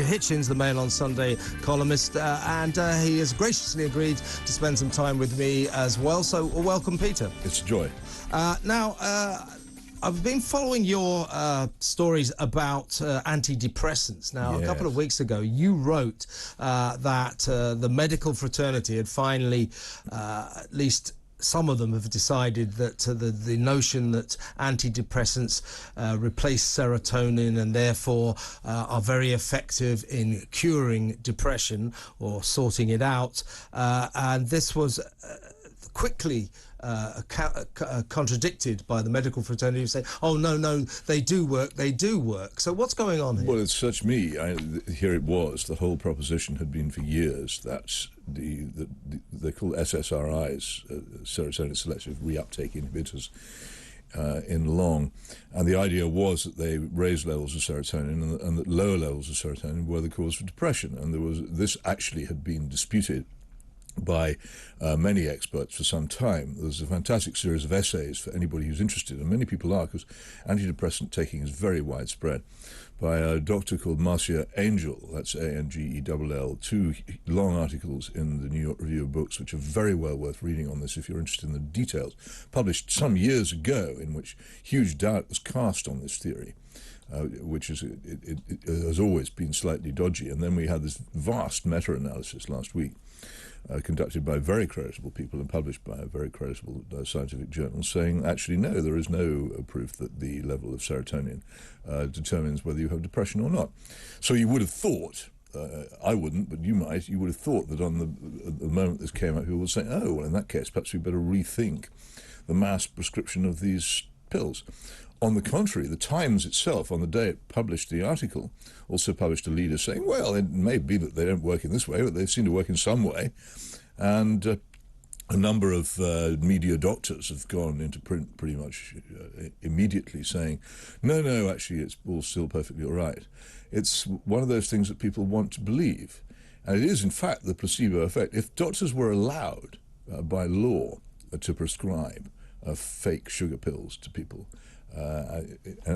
Hitchens, the Mail on Sunday columnist, and he has graciously agreed to spend some time with me as well. So, welcome, Peter. It's a joy. Now, I've been following your stories about antidepressants. Now, Yes. A couple of weeks ago, you wrote that the medical fraternity had finally, at least some of them have decided that the notion that antidepressants replace serotonin and therefore are very effective in curing depression or sorting it out. And this was quickly contradicted by the medical fraternity, who say, oh, no, they do work. So what's going on here? Well, it's such me. Here it was. The whole proposition had been for years that they're called SSRIs, serotonin selective reuptake inhibitors, in long. And the idea was that they raised levels of serotonin and that lower levels of serotonin were the cause of depression. And this actually had been disputed by many experts for some time. There's a fantastic series of essays for anybody who's interested, and many people are, because antidepressant taking is very widespread, by a doctor called Marcia Angel, that's Angell, 2 long articles in the New York Review of Books, which are very well worth reading on this if you're interested in the details, published some years ago, in which huge doubt was cast on this theory. Which is, it has always been slightly dodgy. And then we had this vast meta-analysis last week, conducted by very creditable people and published by a very creditable scientific journal, saying, actually, no, there is no proof that the level of serotonin determines whether you have depression or not. So you would have thought, I wouldn't, but you might, you would have thought that on the moment this came out, people would say, oh, well, in that case, perhaps we better rethink the mass prescription of these pills. On the contrary, the Times itself, on the day it published the article, also published a leader saying, well, it may be that they don't work in this way, but they seem to work in some way. And a number of media doctors have gone into print pretty much immediately saying, no, actually, it's all still perfectly all right. It's one of those things that people want to believe. And it is, in fact, the placebo effect. If doctors were allowed by law to prescribe fake sugar pills to people,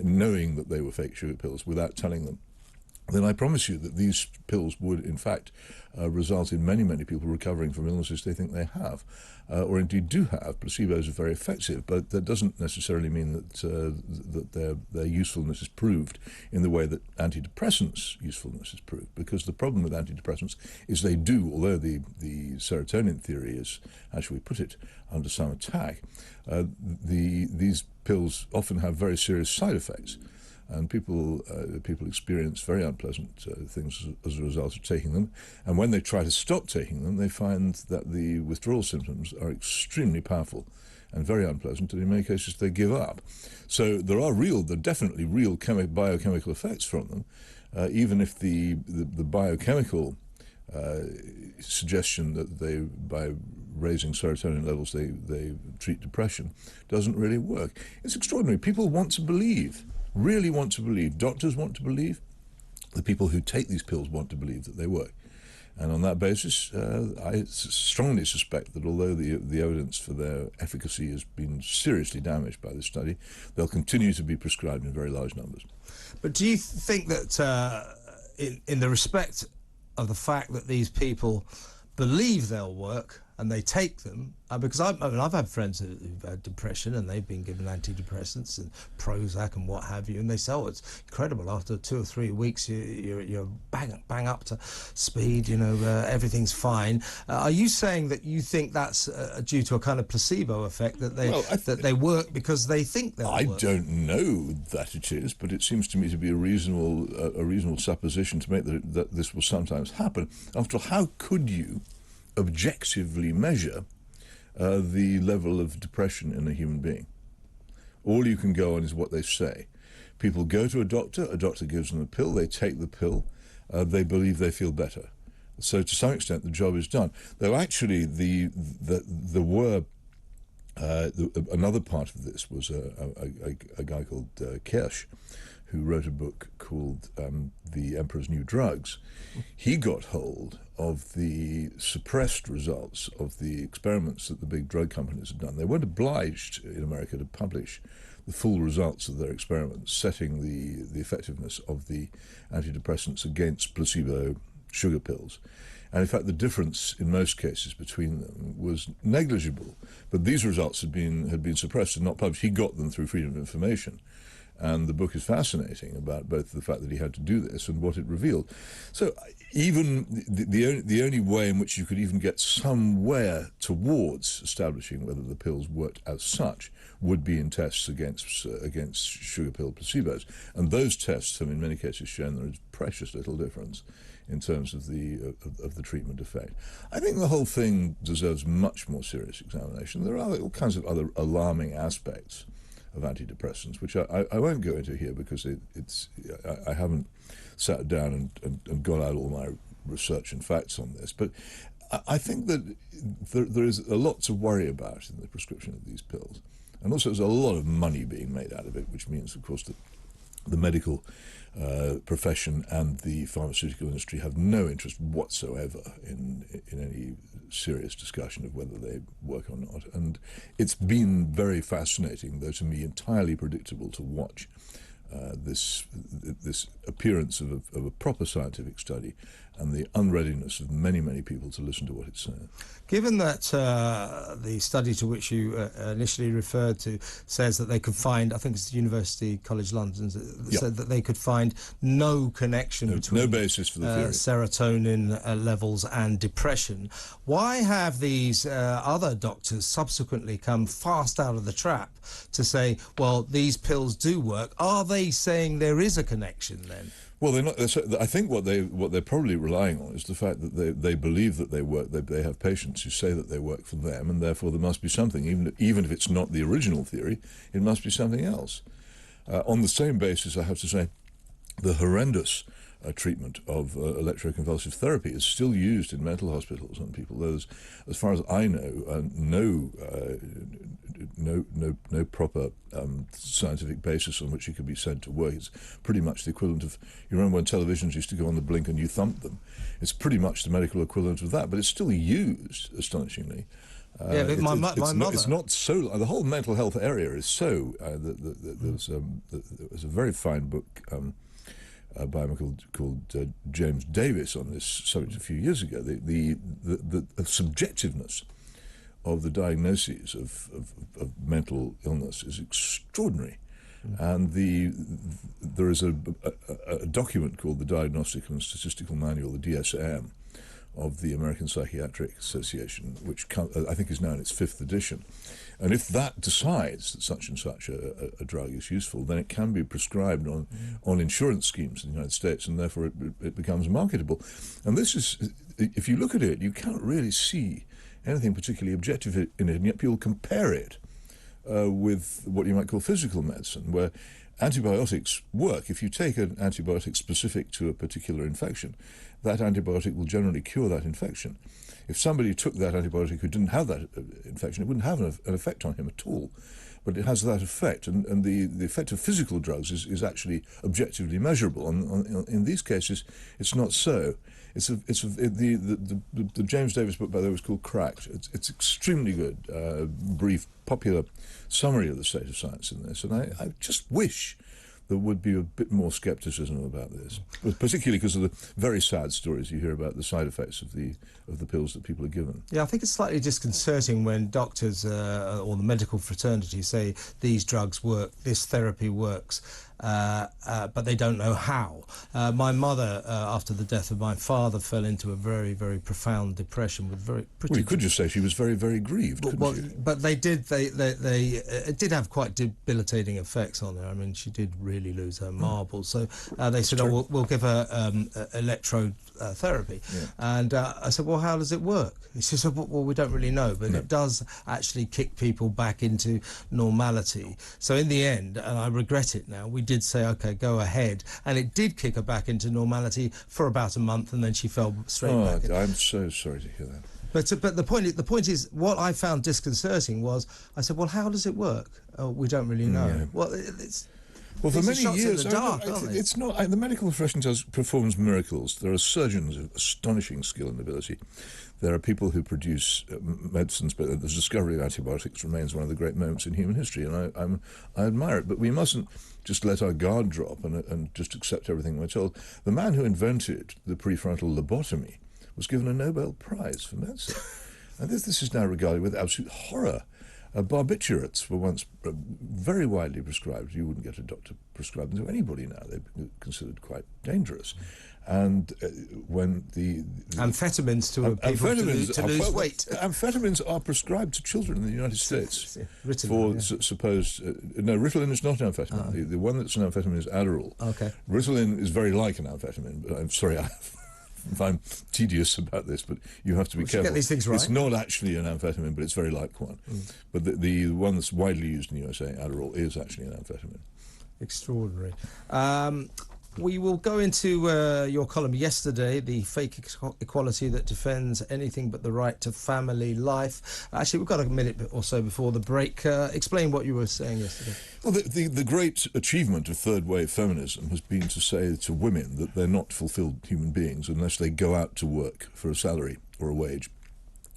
knowing that they were fake sugar pills without telling them, then I promise you that these pills would, in fact, result in many, many people recovering from illnesses they think they have, or indeed do have. Placebos are very effective, but that doesn't necessarily mean that their usefulness is proved in the way that antidepressants' usefulness is proved. Because the problem with antidepressants is they do, although the serotonin theory is, how shall we put it, under some attack, these pills often have very serious side effects. And people experience very unpleasant things as a result of taking them. And when they try to stop taking them, they find that the withdrawal symptoms are extremely powerful and very unpleasant, and in many cases they give up. So there are definitely real biochemical effects from them, even if the biochemical suggestion that by raising serotonin levels they treat depression doesn't really work. It's extraordinary. People want to believe. Really want to believe. Doctors want to believe. The people who take these pills want to believe that they work. And on that basis, I strongly suspect that although the evidence for their efficacy has been seriously damaged by this study, they'll continue to be prescribed in very large numbers. But do you think that in the respect of the fact that these people believe they'll work and they take them, because I've had friends who've had depression and they've been given antidepressants and Prozac and what have you, and they say, oh, it's incredible, after 2 or 3 weeks you're bang up to speed, everything's fine. Are you saying that you think that's due to a kind of placebo effect, that they work because they think they'll work? I don't know that it is, but it seems to me to be a reasonable supposition to make that this will sometimes happen. After all, how could you objectively measure the level of depression in a human being? All you can go on is what they say. People go to a doctor gives them a pill, they take the pill, they believe they feel better. So to some extent the job is done. Though actually another part of this was a guy called Kirsch, who wrote a book called The Emperor's New Drugs. He got hold of the suppressed results of the experiments that the big drug companies had done. They weren't obliged in America to publish the full results of their experiments, setting the effectiveness of the antidepressants against placebo sugar pills. And in fact, the difference in most cases between them was negligible. But these results had been suppressed and not published. He got them through freedom of information. And the book is fascinating about both the fact that he had to do this and what it revealed. So even the only way in which you could even get somewhere towards establishing whether the pills worked as such would be in tests against sugar pill placebos. And those tests have in many cases shown there is precious little difference in terms of the treatment effect. I think the whole thing deserves much more serious examination. There are all kinds of other alarming aspects of antidepressants, which I won't go into here because I haven't sat down and got out all my research and facts on this. But I think that there is a lot to worry about in the prescription of these pills. And also there's a lot of money being made out of it, which means, of course, that the medical profession and the pharmaceutical industry have no interest whatsoever in any serious discussion of whether they work or not. And it's been very fascinating, though to me entirely predictable, to watch this appearance of a proper scientific study and the unreadiness of many, many people to listen to what it's saying. Given that the study to which you initially referred to says that they could find, I think it's University College London, said that they could find no connection between no basis for the theory. Serotonin levels and depression, why have these other doctors subsequently come fast out of the trap to say, well, these pills do work? Are they saying there is a connection then? Well, they're not. I think what they're probably relying on is the fact that they believe that they work. They have patients who say that they work for them, and therefore there must be something. Even if it's not the original theory, it must be something else. On the same basis, I have to say, the horrendous treatment of electroconvulsive therapy is still used in mental hospitals on people. There's, as far as I know, no proper scientific basis on which it could be said to work. It's pretty much the equivalent of, you remember when televisions used to go on the blink and you thumped them? It's pretty much the medical equivalent of that, but it's still used, astonishingly. Yeah, but my mother... It's not so... The whole mental health area is so... There was a very fine book by a man called James Davis on this subject a few years ago. The subjectiveness of the diagnoses of mental illness is extraordinary. And there is a document called the Diagnostic and Statistical Manual, the DSM, of the American Psychiatric Association, which I think is now in its 5th edition. And if that decides that such and such a drug is useful, then it can be prescribed on insurance schemes in the United States, and therefore it becomes marketable. And this is, if you look at it, you can't really see anything particularly objective in it, and yet people compare it with what you might call physical medicine, where antibiotics work. If you take an antibiotic specific to a particular infection, that antibiotic will generally cure that infection. If somebody took that antibiotic who didn't have that infection, it wouldn't have an effect on him at all. But it has that effect, and the effect of physical drugs is actually objectively measurable. In these cases, it's not so. The James Davis book, by the way, was called Cracked. It's extremely good, brief, popular summary of the state of science in this, and I just wish there would be a bit more scepticism about this, particularly because of the very sad stories you hear about the side effects of the pills that people are given. Yeah, I think it's slightly disconcerting when doctors or the medical fraternity say these drugs work, this therapy works, but they don't know how. My mother, after the death of my father, fell into a very, very profound depression with Well, you could just say she was very, very grieved, couldn't you? But they it did have quite debilitating effects on her. I mean, she did really lose her marbles. So they said, oh, we'll give her electrode therapy. Yeah. And I said, well, how does it work? He says, well, we don't really know, but it does actually kick people back into normality. So in the end, and I regret it now, we did say, okay, go ahead. And it did kick her back into normality for about a month, and then she fell straight back. I'm so sorry to hear that. But the point is, what I found disconcerting was, I said, well, how does it work? Oh, we don't really know. Yeah. Well, it's... Well, for These are many shots in years, the dark, aren't they? it's not. The medical profession performs miracles. There are surgeons of astonishing skill and ability. There are people who produce medicines, but the discovery of antibiotics remains one of the great moments in human history, and I admire it. But we mustn't just let our guard drop and just accept everything we're told. The man who invented the prefrontal lobotomy was given a Nobel Prize for medicine. And this is now regarded with absolute horror. Barbiturates were once very widely prescribed. You wouldn't get a doctor prescribed them to anybody now. They're considered quite dangerous. And when the amphetamines to people to lose weight. Amphetamines are prescribed to children in the United States for supposed... no, Ritalin is not an amphetamine. The one that's an amphetamine is Adderall. Okay. Ritalin is very like an amphetamine, but I'm sorry, I'm tedious about this, but you have to be careful. Get these things right. It's not actually an amphetamine, but it's very like one. But the one that's widely used in the USA, Adderall, is actually an amphetamine. Extraordinary. We will go into your column yesterday, the fake equality that defends anything but the right to family life. Actually, we've got a minute or so before the break. Explain what you were saying yesterday. Well, the great achievement of third-wave feminism has been to say to women that they're not fulfilled human beings unless they go out to work for a salary or a wage.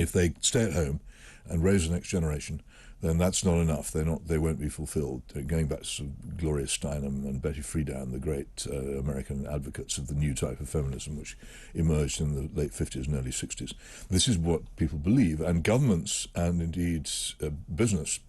If they stay at home and raise the next generation, then that's not enough. They won't be fulfilled. Going back to Gloria Steinem and Betty Friedan, the great American advocates of the new type of feminism which emerged in the late 50s and early 60s. This is what people believe, and governments and indeed business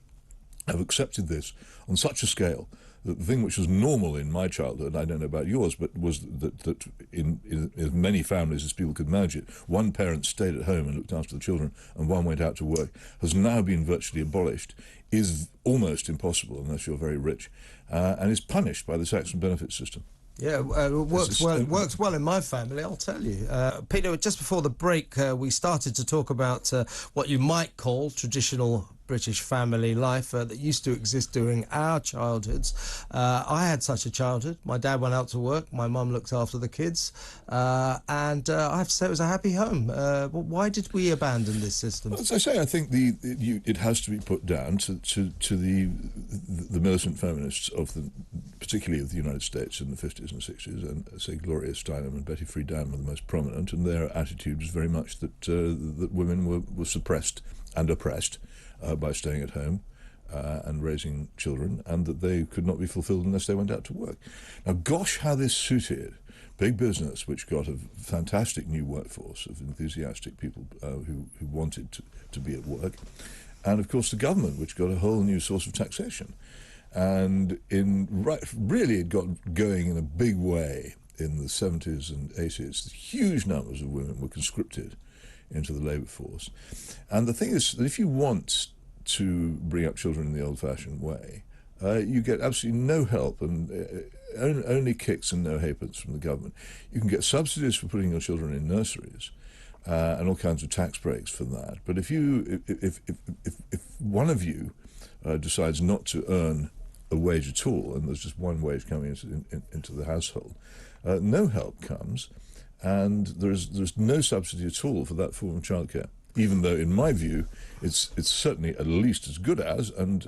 have accepted this on such a scale that the thing which was normal in my childhood, I don't know about yours, but was that in as many families as people could manage it, one parent stayed at home and looked after the children and one went out to work, has now been virtually abolished, is almost impossible unless you're very rich, and is punished by the tax and benefit system. Yeah, works well in my family, I'll tell you. Peter, just before the break, we started to talk about what you might call traditional British family life that used to exist during our childhoods. I had such a childhood. My dad went out to work, my mum looked after the kids, and I have to say it was a happy home. Why did we abandon this system? Well, as I say, I think it has to be put down to the militant feminists particularly of the United States in the 50s and 60s, and say Gloria Steinem and Betty Friedan were the most prominent, and their attitude was very much that women were suppressed and oppressed by staying at home and raising children, and that they could not be fulfilled unless they went out to work. Now, gosh, how this suited big business, which got a fantastic new workforce of enthusiastic people who wanted to be at work, and of course the government, which got a whole new source of taxation. And really it got going in a big way in the 70s and 80s. Huge numbers of women were conscripted into the labour force. And the thing is that if you want to bring up children in the old-fashioned way, you get absolutely no help and only kicks and no halfpence from the government. You can get subsidies for putting your children in nurseries and all kinds of tax breaks for that. But if one of you decides not to earn a wage at all, and there's just one wage coming into the household, no help comes, and there's no subsidy at all for that form of childcare. Even though, in my view, it's certainly at least as good as and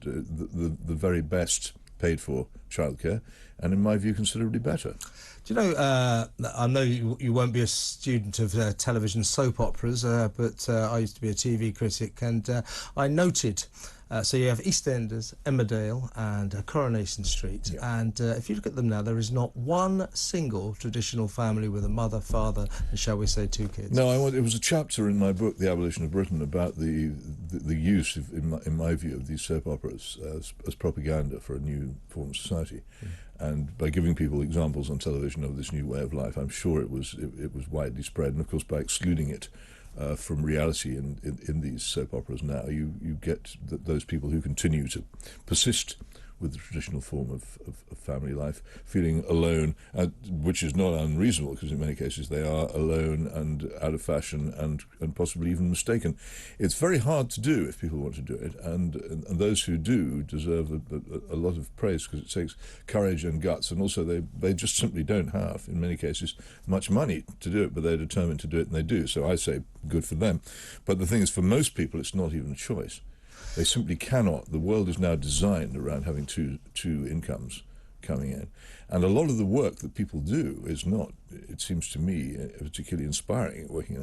the very best paid for childcare, and in my view, considerably better. Do you know, I know you won't be a student of television soap operas, but I used to be a TV critic, and I noted, so you have EastEnders, Emmerdale and Coronation Street, yeah. And if you look at them now, there is not one single traditional family with a mother, father, and shall we say 2 kids. No, it was a chapter in my book, The Abolition of Britain, about the use, in my view, of these soap operas as propaganda for a new form of society. And by giving people examples on television of this new way of life, I'm sure it was widely spread. And of course, by excluding it from reality in these soap operas now, you get those people who continue to persist with the traditional form of family life, feeling alone, which is not unreasonable, because in many cases they are alone and out of fashion and possibly even mistaken. It's very hard to do if people want to do it, and those who do deserve a lot of praise, because it takes courage and guts, and also they just simply don't have, in many cases, much money to do it, but they're determined to do it, and they do. So I say good for them. But the thing is, for most people, it's not even a choice. They simply cannot. The world is now designed around having two incomes coming in. And a lot of the work that people do is not, it seems to me, particularly inspiring, working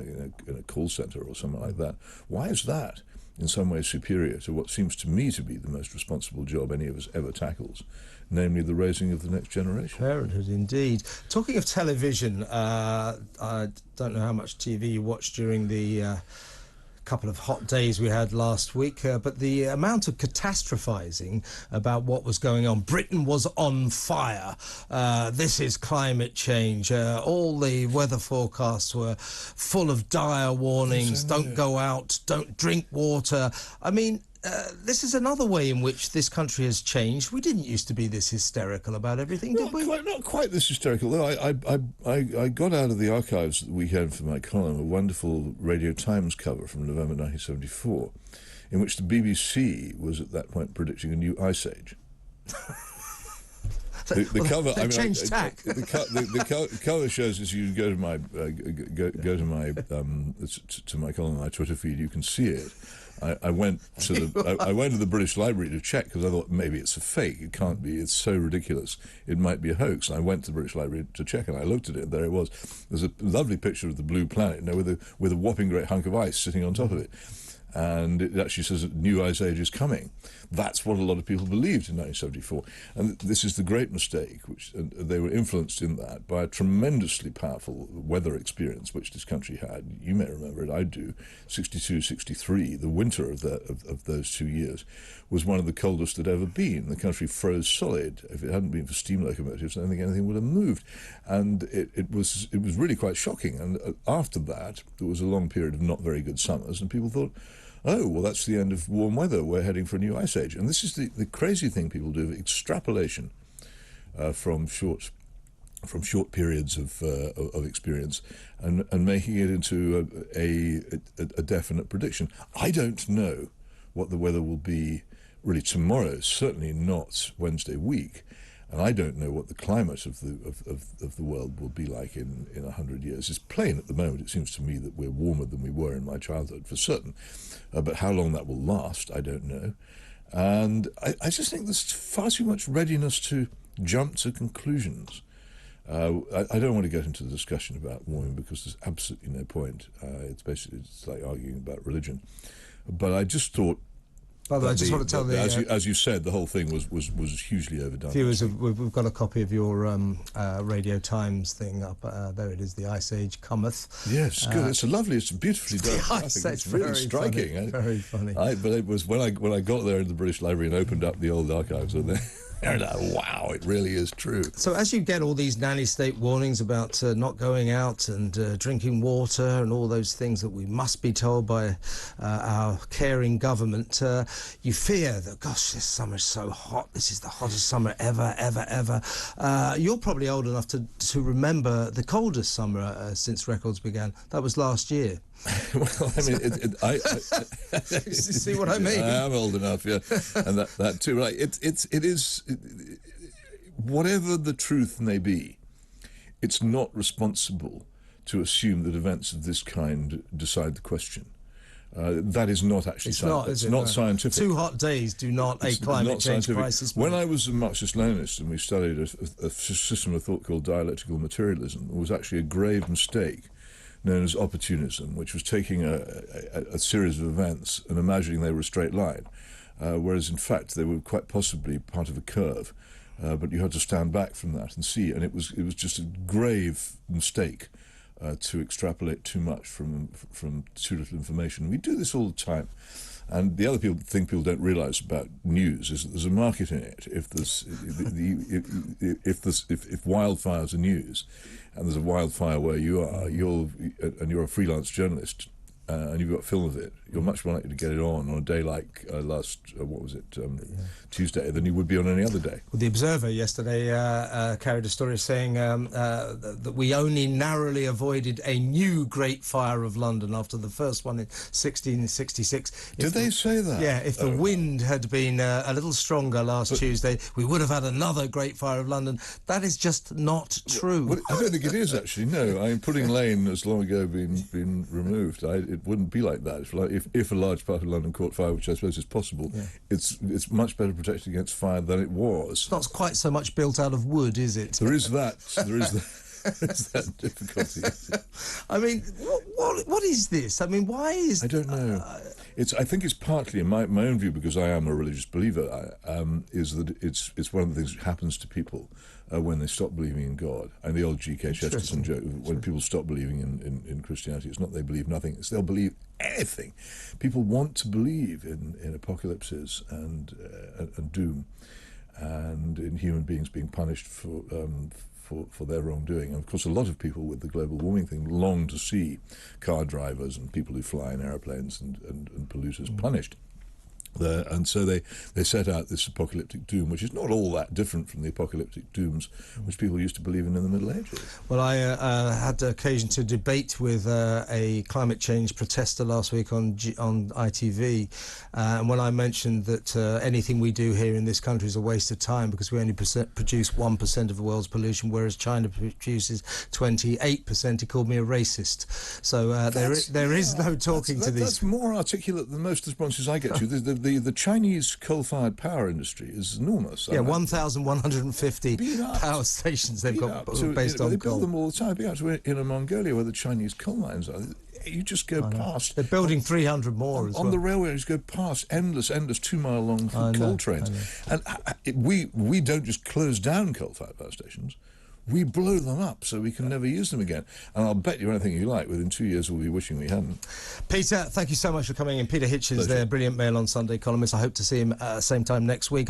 in a call center or something like that. Why is that in some ways superior to what seems to me to be the most responsible job any of us ever tackles, namely the raising of the next generation? Parenthood, indeed. Talking of television, I don't know how much TV you watched during the couple of hot days we had last week, but the amount of catastrophizing about what was going on. Britain was on fire. This is climate change. All the weather forecasts were full of dire warnings. Don't go out. Don't drink water. I mean, this is another way in which this country has changed. We didn't used to be this hysterical about everything, did we? Not quite this hysterical. Though I got out of the archives at the weekend for my column a wonderful Radio Times cover from November 1974, in which the BBC was at that point predicting a new ice age. The cover. They changed tack. The cover shows, as you go to my to my column on my Twitter feed, you can see it. I went to the British Library to check because I thought maybe it's a fake. It can't be. It's so ridiculous. It might be a hoax. And I went to the British Library to check, and I looked at it. And there it was. There's a lovely picture of the blue planet, with a whopping great hunk of ice sitting on top of it. And it actually says that new ice age is coming. That's what a lot of people believed in 1974. And this is the great mistake, which they were influenced in that by a tremendously powerful weather experience which this country had. You may remember it, I do. 62, 63, the winter of those 2 years was one of the coldest that ever been. The country froze solid. If it hadn't been for steam locomotives, I don't think anything would have moved. And it was really quite shocking. And after that, there was a long period of not very good summers, and people thought, oh, well, that's the end of warm weather. We're heading for a new ice age. And this is the crazy thing people do, extrapolation from short periods of experience and making it into a definite prediction. I don't know what the weather will be really tomorrow, certainly not Wednesday week. And I don't know what the climate of the world will be like in 100 years. It's plain at the moment, it seems to me, that we're warmer than we were in my childhood, for certain. But how long that will last, I don't know. And I just think there's far too much readiness to jump to conclusions. I don't want to get into the discussion about warming because there's absolutely no point. It's like arguing about religion. But I just thought, by the way, I just want to tell as you said, the whole thing was hugely overdone. Viewers, we've got a copy of your Radio Times thing up. There it is, the Ice Age cometh. Yes, good. It's beautifully done. I think it's really striking. Funny, very funny. But it was when I got there in the British Library and opened up the old archives, and then. Wow, it really is true. So as you get all these nanny state warnings about not going out and drinking water and all those things that we must be told by our caring government, you fear that, gosh, this summer's so hot. This is the hottest summer ever. You're probably old enough to remember the coldest summer since records began. That was last year. Well, I mean, see what I mean? I am old enough, yeah, and that too. Right? It is whatever the truth may be. It's not responsible to assume that events of this kind decide the question. That is not actually it's not scientific. 2 hot days do not a climate change crisis. When I was a Marxist-Leninist and we studied a system of thought called dialectical materialism, it was actually a grave mistake known as opportunism, which was taking a series of events and imagining they were a straight line, whereas in fact they were quite possibly part of a curve, but you had to stand back from that and see, and it was just a grave mistake to extrapolate too much from too little information. We do this all the time. And the other thing people don't realise about news is that there's a market in it. If wildfires are news, and there's a wildfire where you are, you're a freelance journalist, and you've got film of it, you're much more likely to get it on a day like Tuesday, than you would be on any other day. Well, the Observer yesterday carried a story saying that we only narrowly avoided a new Great Fire of London after the first one in 1666. Did they say that? Yeah, if the wind had been a little stronger last Tuesday, we would have had another Great Fire of London. That is just not true. Well, I don't think it is, actually, no. I mean, Pudding Lane has long ago been removed. It wouldn't be like that. if a large part of London caught fire, which I suppose is possible, it's much better protected against fire than it was. It's not quite so much built out of wood, is it? There is that. There is that. There's that difficulty. I mean, what is this? I mean, why is... I don't know. I think it's partly, in my own view, because I am a religious believer, is that it's one of the things that happens to people when they stop believing in God. And the old G.K. Chesterton joke, when people stop believing in Christianity, it's not they believe nothing, it's they'll believe anything. People want to believe in apocalypses and doom, and in human beings being punished for their wrongdoing. And of course, a lot of people with the global warming thing long to see car drivers and people who fly in aeroplanes and polluters punished. And so they set out this apocalyptic doom, which is not all that different from the apocalyptic dooms which people used to believe in the Middle Ages. Well, I had the occasion to debate with a climate change protester last week on ITV, and when I mentioned that anything we do here in this country is a waste of time because we only produce 1% of the world's pollution, whereas China produces 28%, he called me a racist. So there is no talking to these. That's more articulate than most responses I get to. The Chinese coal-fired power industry is enormous. Yeah, 1,150 power stations they've got based on coal. They build them all the time. Be out to in Mongolia where the Chinese coal mines are. You just go past. They're building 300 more as well. On the railway, you just go past endless 2-mile-long coal trains. And we don't just close down coal-fired power stations. We blow them up so we can never use them again. And I'll bet you anything you like, within 2 years we'll be wishing we hadn't. Peter, thank you so much for coming in. Peter Hitchens, their brilliant Mail on Sunday columnist. I hope to see him same time next week.